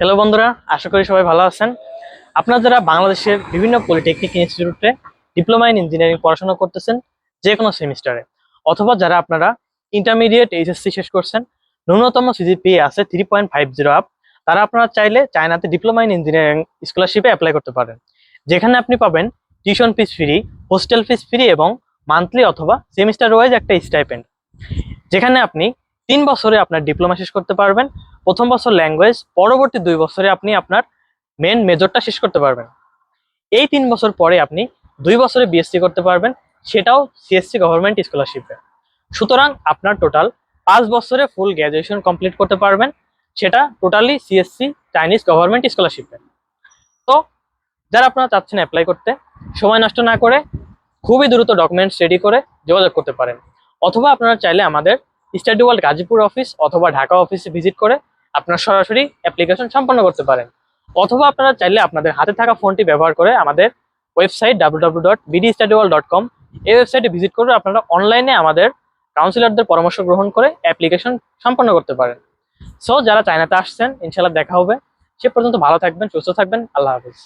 Hello বন্ধুরা, আশা করি সবাই ভালো আছেন। আপনারা যারা বাংলাদেশের বিভিন্ন পলিটেকনিক ইনস্টিটিউটে ডিপ্লোমা ইন ইঞ্জিনিয়ারিং পড়াশোনা করতেছেন যে কোনো সেমিস্টারে, অথবা যারা আপনারা ইন্টারমিডিয়েট এইচএসসি শেষ করছেন, ন্যূনতম সিজিপিএ আছে 3.50 আপ, তারা আপনারা চাইলে চায়নাতে ডিপ্লোমা ইন ইঞ্জিনিয়ারিং স্কলারশিপে অ্যাপ্লাই করতে পারেন, যেখানে আপনি পাবেন tuition fees free, hostel fees free এবং মান্থলি অথবা সেমিস্টার ওয়াইজ একটা স্টাইপেন্ড, যেখানে আপনি 3 বছরে আপনার ডিপ্লোমা শেষ করতে পারবেন। প্রথম বছর ল্যাঙ্গুয়েজ, পরবর্তী 2 বছরে আপনি আপনার মেন মেজরটা শেষ করতে পারবেন। এই 3 বছর পরে আপনি 2 বছরে বিএসসি করতে পারবেন, সেটাও সিএসসি গভর্নমেন্ট স্কলারশিপে। সুতরাং আপনার টোটাল 5 বছরে ফুল গ্র্যাজুয়েশন কমপ্লিট করতে পারবেন, সেটা টোটালি সিএসসি চাইনিজ গভর্নমেন্ট স্কলারশিপে। তো যারা আপনারা চাচ্ছেন অ্যাপ্লাই করতে, সময় নষ্ট না করে খুবই দ্রুত ডকুমেন্টস রেডি করে যোগাযোগ করতে পারেন, অথবা আপনারা চাইলে আমাদের স্টাডি ওয়ার্ল্ড গাজীপুর অফিস অথবা ঢাকা অফিসে ভিজিট করে আপনারা সরাসরি অ্যাপ্লিকেশন সম্পন্ন করতে পারেন, অথবা আপনারা চাইলে আপনাদের হাতে থাকা ফোনটি ব্যবহার করে আমাদের ওয়েবসাইট www.bdstudyworld.com এই ওয়েবসাইটে ভিজিট করে আপনারা অনলাইনে আমাদের কাউন্সিলরদের পরামর্শ গ্রহণ করে অ্যাপ্লিকেশন সম্পন্ন করতে পারেন। সো যারা চায়নাতে আসছেন, ইনশাল্লাহ দেখা হবে। সে পর্যন্ত ভালো থাকবেন, সুস্থ থাকবেন। আল্লাহ হাফিজ।